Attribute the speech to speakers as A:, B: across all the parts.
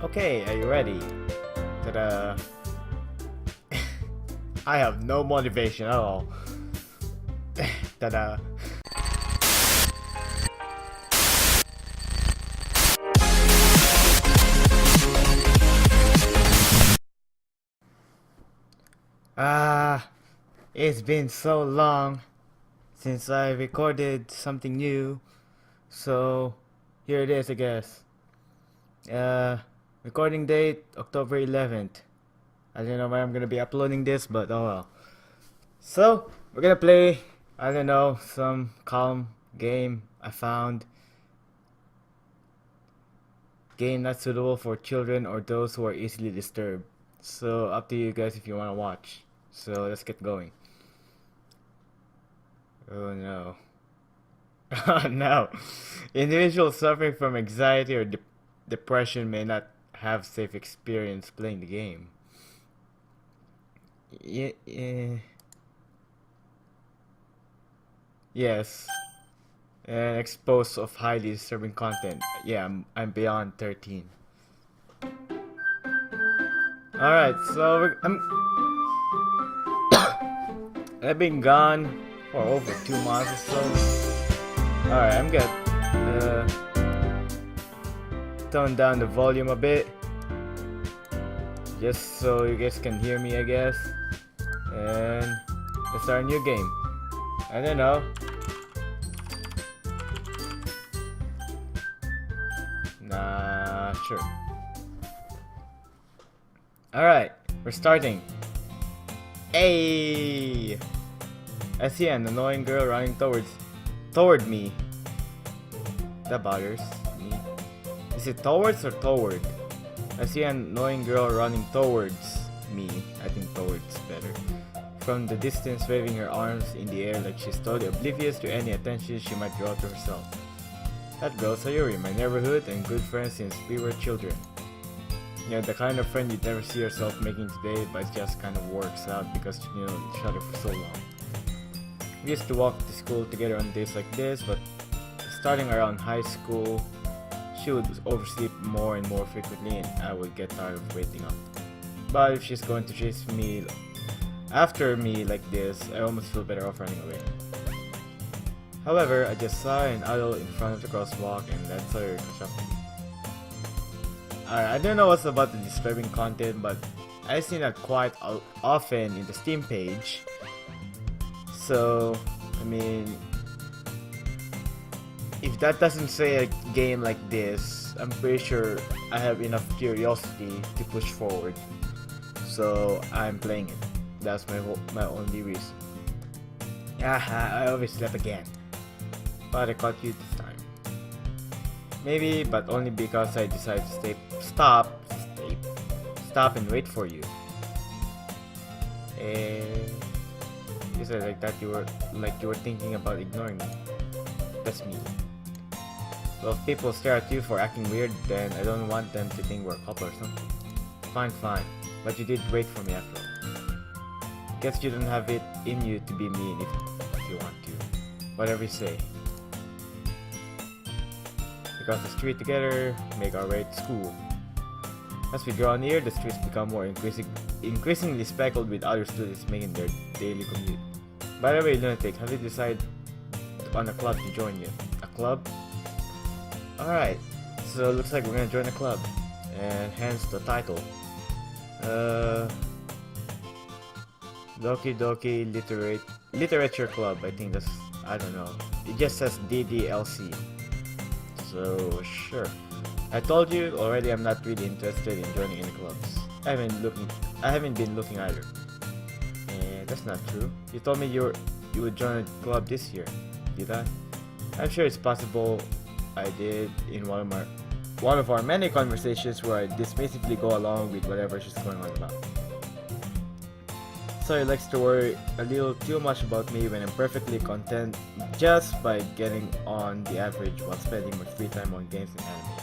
A: Okay, are you ready? Ta-da! I have no motivation at all. Ta-da! Ah, it's been so long since I recorded something new, so here it is, I guess. Uh, Recording date October 11th. I don't know when I'm gonna be uploading this, but oh well. So, we're gonna play, I don't know, some calm game I found. Game not suitable for children or those who are easily disturbed. So, up to you guys if you wanna watch. So, let's get going. Oh no. Oh no. Individuals suffering from anxiety or depression may not have safe experience playing the game. Yes. And exposed of highly disturbing content. Yeah, I'm beyond 13. Alright, so I've been gone for over 2 months or so. Alright, I'm good. Tone down the volume a bit. Just so you guys can hear me, I guess. And let's start a new game. I don't know. Nah, sure. Alright, we're starting. Hey! I see an annoying girl running toward me. That bothers me. Is it towards or toward? I see an annoying girl running towards me. I think towards better. From the distance, waving her arms in the air like she's totally oblivious to any attention she might draw to herself. That girl Sayuri, my neighborhood and good friend since we were children. You know, the kind of friend you'd never see yourself making today, but it just kind of works out because you know each other for so long. We used to walk to school together on days like this, but starting around high school, she would oversleep more and more frequently and I would get tired of waiting up. But if she's going to chase me after me like this, I almost feel better off running away. However, I just saw an adult in front of the crosswalk and that saw her catch up with me. Alright, I don't know what's about the disturbing content, but I've seen that quite often in the Steam page. So, I mean, if that doesn't say a game like this, I'm pretty sure I have enough curiosity to push forward. So, I'm playing it. That's my only reason. Aha, I always slept again. But I caught you this time. Maybe, but only because I decided to stop and wait for you. You said like that you were thinking about ignoring me. That's me. Well, if people stare at you for acting weird, then I don't want them to think we're a couple or something. Fine. But you did wait for me after all. Guess you don't have it in you to be mean if you want to. Whatever you say. We cross the street together, make our way to school. As we draw near, the streets become more increasingly speckled with other students making their daily commute. By the way, lunatic, have you decided on a club to join you? A club? Alright, so it looks like we're gonna join a club. And hence the title. Doki Doki Literature Club, I think that's, I don't know. It just says DDLC. So, sure. I told you already I'm not really interested in joining any clubs. I haven't been looking either. That's not true. You told me you would join a club this year. Did I? I'm sure it's possible I did in one of our many conversations where I dismissively go along with whatever she's going on about. So he likes to worry a little too much about me when I'm perfectly content just by getting on the average while spending my free time on games and anime.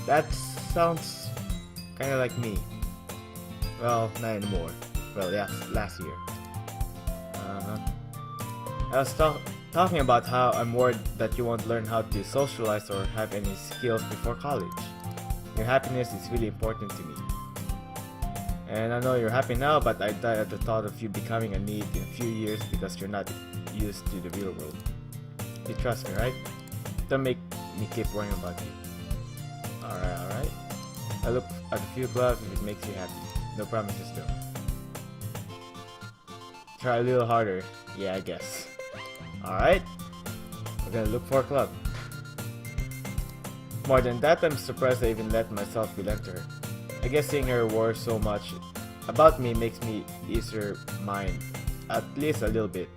A: That sounds kinda like me. Well, not anymore. Well, yeah, last year. I was talking about how I'm worried that you won't learn how to socialize or have any skills before college. Your happiness is really important to me. And I know you're happy now, but I die at the thought of you becoming a need in a few years because you're not used to the real world. You trust me, right? Don't make me keep worrying about you. Alright. I look at a few clubs if it makes you happy. No promises though. Try a little harder. Yeah, I guess. Alright. We're gonna look for a club. More than that, I'm surprised I even let myself relent to her. I guess seeing her worry so much about me makes me ease her mind, at least a little bit,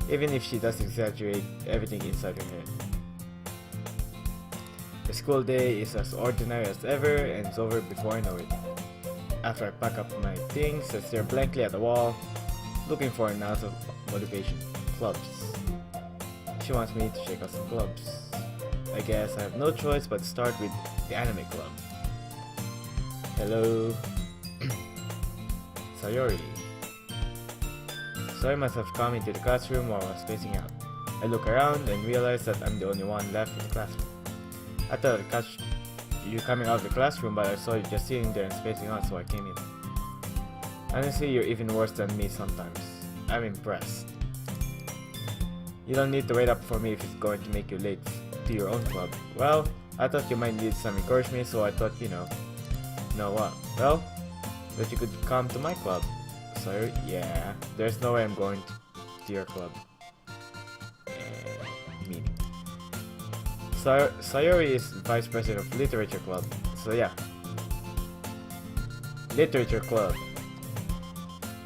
A: even if she does exaggerate everything inside her head. The school day is as ordinary as ever and it's over before I know it. After I pack up my things, I stare blankly at the wall, looking for an ounce of motivation. Clubs. She wants me to check out some clubs. I guess I have no choice but to start with the anime club. Hello. Sayori. Sayori must have come into the classroom while I was spacing out. I look around and realize that I'm the only one left in the classroom. I thought I'd catch you coming out of the classroom, but I saw you just sitting there and spacing out, so I came in. Honestly, you're even worse than me sometimes. I'm impressed. You don't need to wait up for me if it's going to make you late to your own club. Well, I thought you might need some encouragement, so I thought, you know what? Well, that you could come to my club. Sorry, yeah, there's no way I'm going to your club. Meaning. Sayori is vice president of literature club, so yeah. Literature club.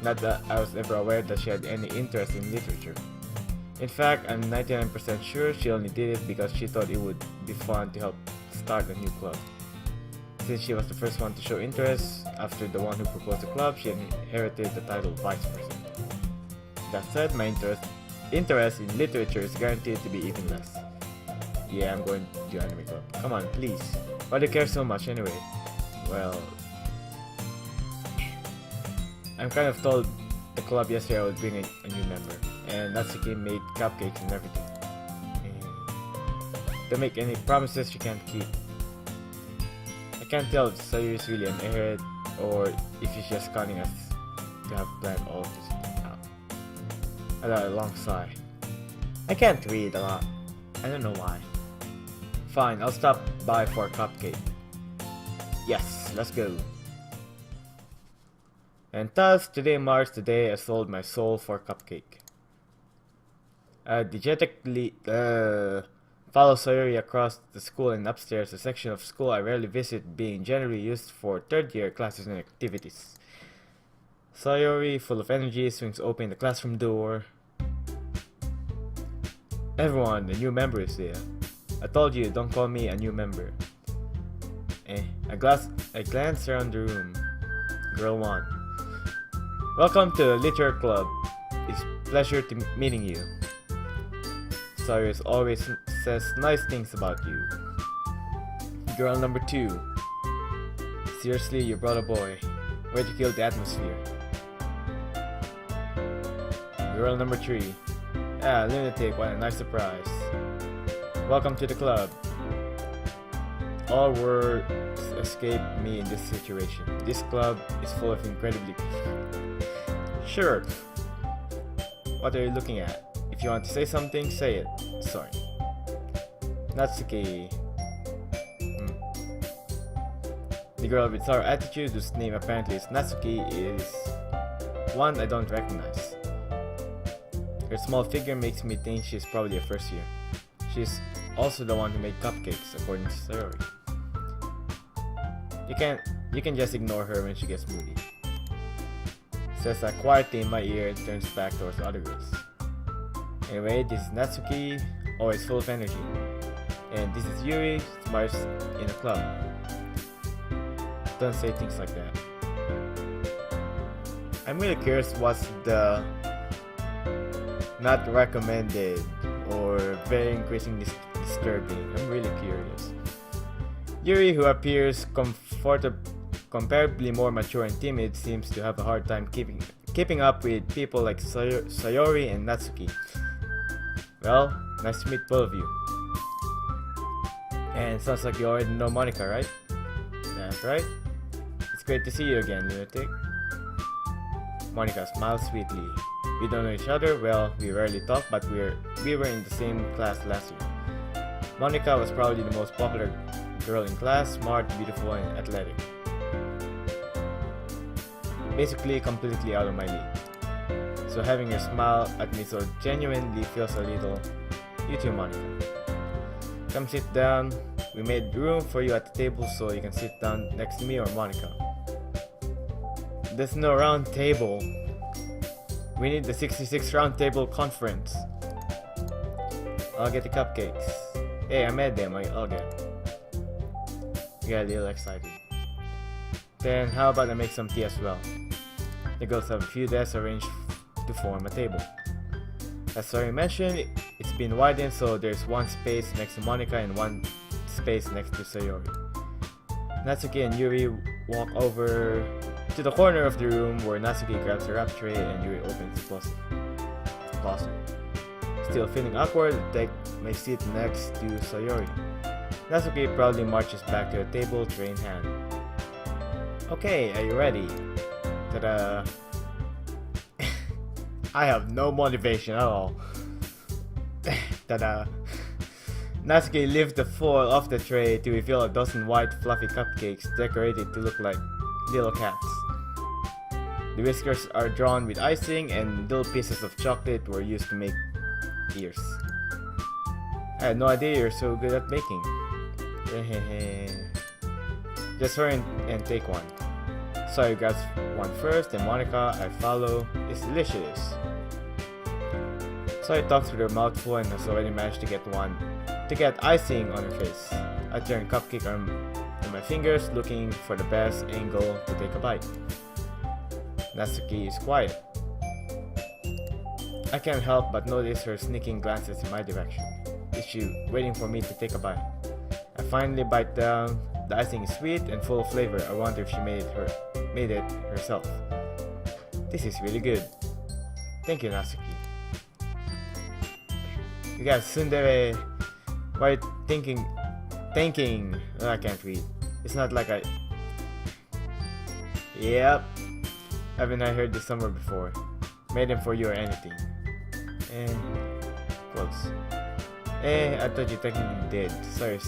A: Not that I was ever aware that she had any interest in literature. In fact, I'm 99% sure she only did it because she thought it would be fun to help start a new club. Since she was the first one to show interest, after the one who proposed the club, she inherited the title vice president. That said, my interest in literature is guaranteed to be even less. Yeah, I'm going to anime club. Come on, please. Why do you care so much anyway? Well, I'm kind of told the club yesterday I would bring a new member, and Natsuki made cupcakes and everything. Don't make any promises you can't keep. I can't tell if Sayuri is really an airhead or if she's just cunning us to have planned all of this out. I got a long sigh. I can't read a lot. I don't know why. Fine, I'll stop by for a cupcake. Yes, let's go. And thus, today marks the day I sold my soul for a cupcake. I dejectedly follow Sayori across the school and upstairs, a section of school I rarely visit, being generally used for third-year classes and activities. Sayori, full of energy, swings open the classroom door. Everyone, the new member is here. I told you, don't call me a new member. I glance around the room. Girl 1. Welcome to the Literature Club. It's a pleasure to meeting you. Sayori always says nice things about you. Girl number 2. Seriously, you brought a boy. Where'd you kill the atmosphere? Girl number 3. Ah, lunatic, what a nice surprise. Welcome to the club. All words escape me in this situation. This club is full of incredibly... Sure. What are you looking at? If you want to say something, say it. Sorry. Natsuki. The girl with sour attitude, whose name apparently is Natsuki, is one I don't recognize. Her small figure makes me think she's probably a first year. She's also the one who made cupcakes, according to Sayori. You can just ignore her when she gets moody. Says that quietly in my ear and turns back towards the other girls. Anyway, this is Natsuki, always full of energy. And this is Yuri, smartest in a club. Don't say things like that. I'm really curious what's the not recommended or very increasingly disturbing. I'm really curious. Yuri, who appears comparably more mature and timid, seems to have a hard time keeping up with people like Sayori and Natsuki. Well, nice to meet both of you. And sounds like you already know Monica, right? That's right. It's great to see you again, lunatic. Monica smiles sweetly. We don't know each other, well, we rarely talk, but we were in the same class last year. Monica was probably the most popular girl in class, smart, beautiful, and athletic. Basically, completely out of my league. So having her smile at me so genuinely feels a little. You too, Monica. Come sit down. We made room for you at the table so you can sit down next to me or Monica. There's no round table. We need the 66 round table conference. I'll get the cupcakes. Hey, I made them. I'll get. You got a little excited. Then how about I make some tea as well? The girls have a few desks arranged to form a table. As Sari mentioned, it's been widened so there's one space next to Monica and one space next to Sayori. Natsuki and Yuri walk over to the corner of the room where Natsuki grabs a wrap tray and Yuri opens the closet. Still feeling awkward, they take my seat next to Sayori. Natsuki proudly marches back to the table, tray in hand. Okay, are you ready? Ta-da! I have no motivation at all. Ta-da! Natsuki lifts the foil off the tray to reveal a dozen white fluffy cupcakes decorated to look like little cats. The whiskers are drawn with icing and little pieces of chocolate were used to make ears. I had no idea you're so good at baking. Just hurry and take one. Sari grabs one first and Monica, I follow. It's delicious. Sari talks with her mouth full and has already managed to get icing on her face. I turn cupcake on my fingers looking for the best angle to take a bite. Natsuki is quiet. I can't help but notice her sneaking glances in my direction. Is she waiting for me to take a bite? I finally bite down. The icing is sweet and full of flavor. I wonder if she made it herself. This is really good. Thank you, Natsuki. You guys, tsundere. Why are you thinking? Oh, I can't read. It's not like I... Yep. Haven't I heard this somewhere before? Made them for you or anything. Close. I thought you technically did. Sorry.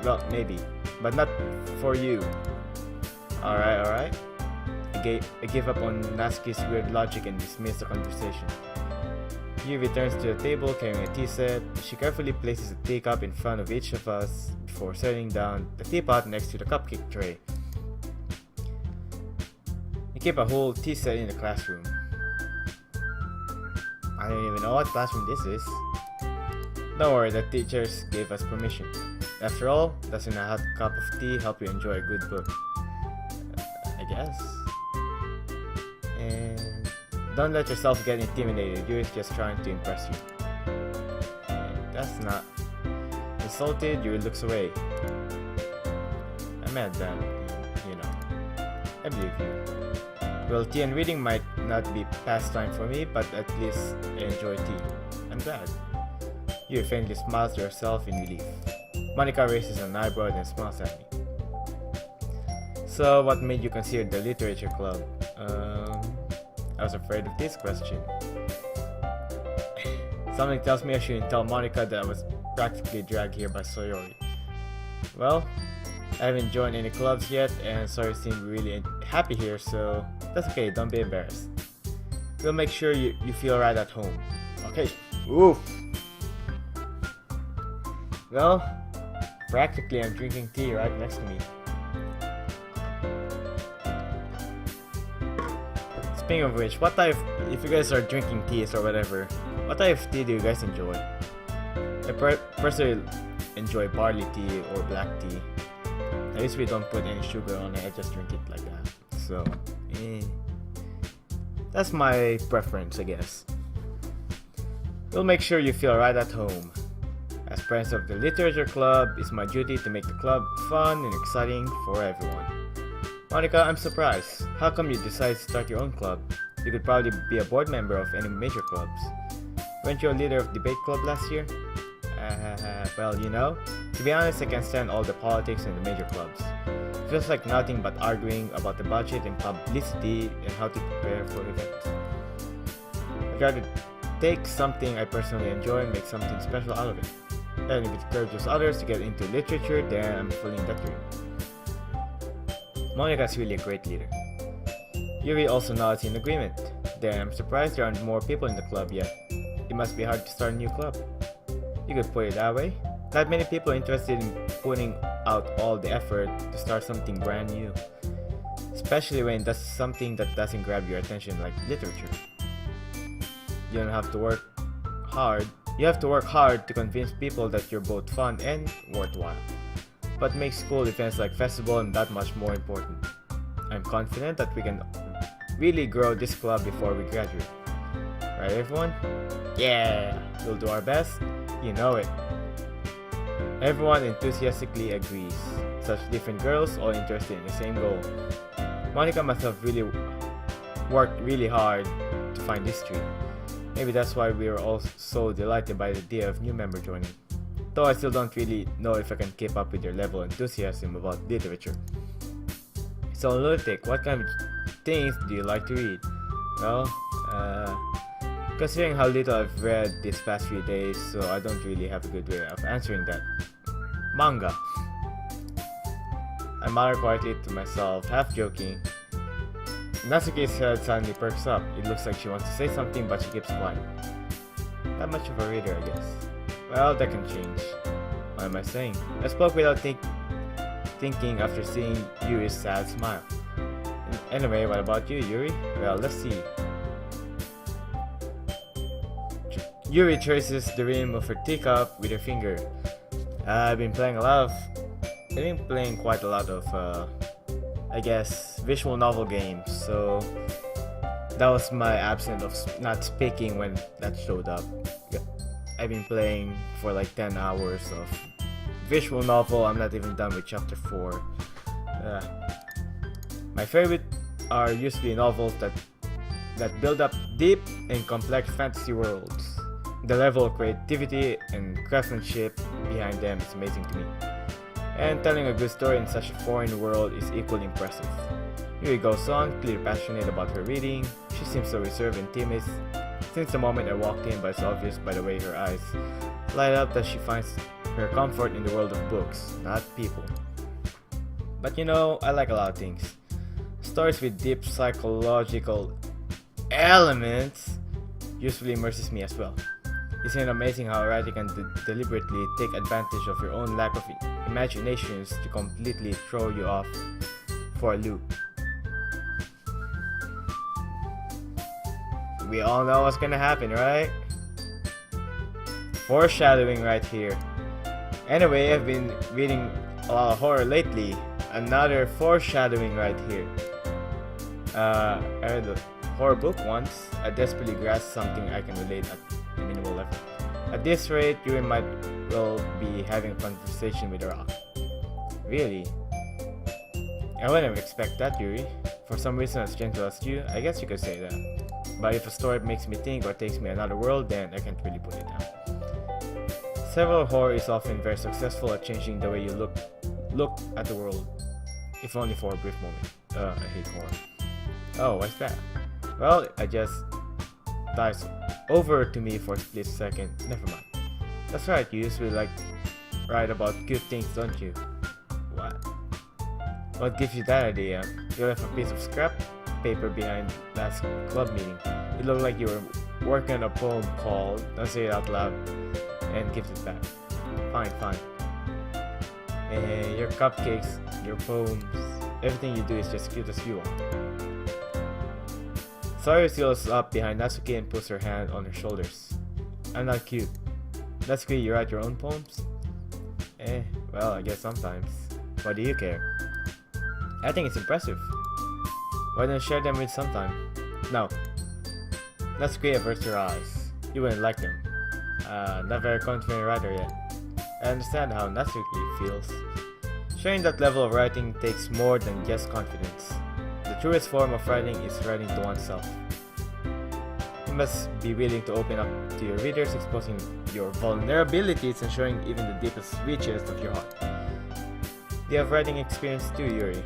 A: Well, maybe. But not for you. Alright. I gave up on Natsuki's weird logic and dismissed the conversation. Yu returns to the table carrying a tea set. She carefully places a teacup in front of each of us before setting down the teapot next to the cupcake tray. You keep a whole tea set in the classroom. I don't even know what classroom this is. Don't worry, the teachers gave us permission. After all, doesn't a hot cup of tea help you enjoy a good book? I guess. And don't let yourself get intimidated. You're just trying to impress you. And that's not. Insulted, Yuri looks away. I'm mad that, I believe you. Well, tea and reading might not be pastime for me, but at least I enjoy tea. I'm glad. Yuri faintly smiles to herself in relief. Monica raises an eyebrow and smiles at me. So, what made you consider the literature club? I was afraid of this question. Something tells me I shouldn't tell Monica that I was practically dragged here by Sayori. Well, I haven't joined any clubs yet, and Sayori seemed really happy here, so that's okay, don't be embarrassed. We'll make sure you feel right at home. Okay. Oof. Well, practically I'm drinking tea right next to me. Speaking of which, what type, if you guys are drinking teas or whatever, what type of tea do you guys enjoy? I personally enjoy barley tea or black tea. I usually don't put any sugar on it, I just drink it like that. So, that's my preference, I guess. We'll make sure you feel right at home. As president of the literature club, it's my duty to make the club fun and exciting for everyone. Monica, I'm surprised. How come you decided to start your own club? You could probably be a board member of any major clubs. Weren't you a leader of debate club last year? Well, to be honest, I can't stand all the politics in the major clubs. feels like nothing but arguing about the budget and publicity and how to prepare for events. I'd rather take something I personally enjoy and make something special out of it. And if it encourages others to get into literature, then I'm fulfilling that dream. Monika's really a great leader. Yuri also nods in agreement. Then I'm surprised there aren't more people in the club yet. It must be hard to start a new club. You could put it that way. Not many people are interested in putting out all the effort to start something brand new. Especially when that's something that doesn't grab your attention like literature. You don't have to work hard. You have to work hard to convince people that you're both fun and worthwhile. But makes school events like festival and that much more important. I'm confident that we can really grow this club before we graduate. Right everyone? Yeah! We'll do our best. You know it. Everyone enthusiastically agrees. Such different girls all interested in the same goal. Monika must have really worked really hard to find this tree. Maybe that's why we were all so delighted by the idea of new member joining. Though I still don't really know if I can keep up with your level of enthusiasm about literature. So Lunatic, what kind of things do you like to read? Well, considering how little I've read these past few days, so I don't really have a good way of answering that. Manga. I mutter quietly to myself, half joking. Natsuki's head suddenly perks up. It looks like she wants to say something, but she keeps quiet. Not much of a reader, I guess. Well, that can change. What am I saying? I spoke without thinking after seeing Yuri's sad smile. Anyway, what about you, Yuri? Well, let's see. Yuri traces the rim of her teacup with her finger. I've been playing quite a lot of, I guess, visual novel games, so that was my absence of not speaking when that showed up. I've been playing for like 10 hours of visual novel. I'm not even done with chapter 4. My favorite are usually novels that build up deep and complex fantasy worlds. The level of creativity and craftsmanship behind them is amazing to me. And telling a good story in such a foreign world is equally impressive. Yuri goes on, clearly passionate about her reading. She seems so reserved and timid since the moment I walked in, but it's obvious by the way her eyes light up that she finds her comfort in the world of books, not people. But you know, I like a lot of things. Stories with deep psychological elements usually immerses me as well. Isn't it amazing how a writer can deliberately take advantage of your own lack of imaginations to completely throw you off for a loop? We all know what's gonna happen, right? Foreshadowing right here. Anyway, I've been reading a lot of horror lately. Another foreshadowing right here. I read a horror book once. I desperately grasped something I can relate at the minimal level. At this rate, you might well be having a conversation with a rock. Really? I wouldn't expect that, Yuri. For some reason as gentle as you, I guess you could say that. But if a story makes me think or takes me another world, then I can't really put it down. Several horror is often very successful at changing the way you look at the world. If only for a brief moment. I hate horror. Oh, what's that? Well, I just dives over to me for a split second. Never mind. That's right, you usually like write about cute things, don't you? What? What gives you that idea? You left a piece of scrap paper behind last club meeting. It looked like you were working on a poem called, don't say it out loud, and gives it back. Fine. Your cupcakes, your poems, everything you do is just cute as you are. Sayu seals up behind Natsuki and puts her hand on her shoulders. I'm not cute. Natsuki, you write your own poems? Well, I guess sometimes. Why do you care? I think it's impressive. Why don't you share them with sometime? No. Natsuki averts her eyes. You wouldn't like them. Not very confident writer yet. I understand how Natsuki feels. Sharing that level of writing takes more than just confidence. The truest form of writing is writing to oneself. You must be willing to open up to your readers, exposing your vulnerabilities and showing even the deepest reaches of your heart. Do you have writing experience too, Yuri?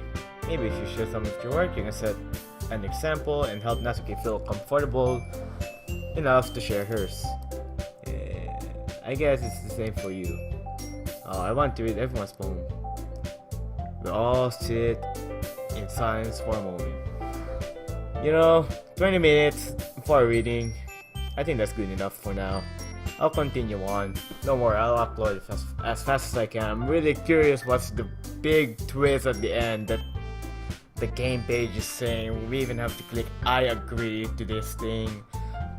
A: Maybe if you share some of your work, you can set an example and help Natsuki feel comfortable enough to share hers. I guess it's the same for you. I want to read everyone's poem. We all sit in silence for a moment. 20 minutes for reading. I think that's good enough for now. I'll continue on. Don't worry, I'll upload it as fast as I can. I'm really curious what's the big twist at the end that the game page is saying. We even have to click I agree to this thing.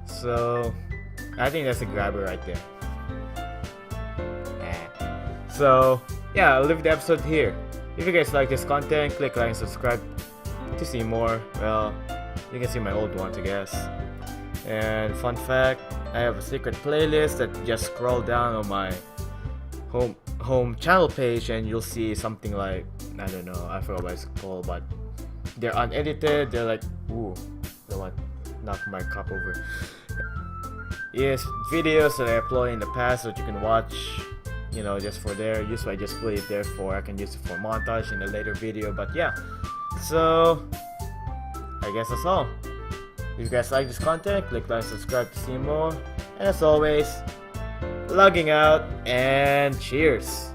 A: So, I think that's a grabber right there. So, yeah, I'll leave the episode here. If you guys like this content, click like and subscribe to see more. Well, you can see my old ones, I guess. And fun fact, I have a secret playlist that just scroll down on my home channel page and you'll see something like, I don't know, I forgot what it's called, but they're unedited. They're like, ooh, I want to knock my cup over. Yes, videos that I uploaded in the past that you can watch, just for there. Usually I just put it there I can use it for montage in a later video. But yeah, so I guess that's all. If you guys like this content, click like and subscribe to see more. And as always, logging out and cheers.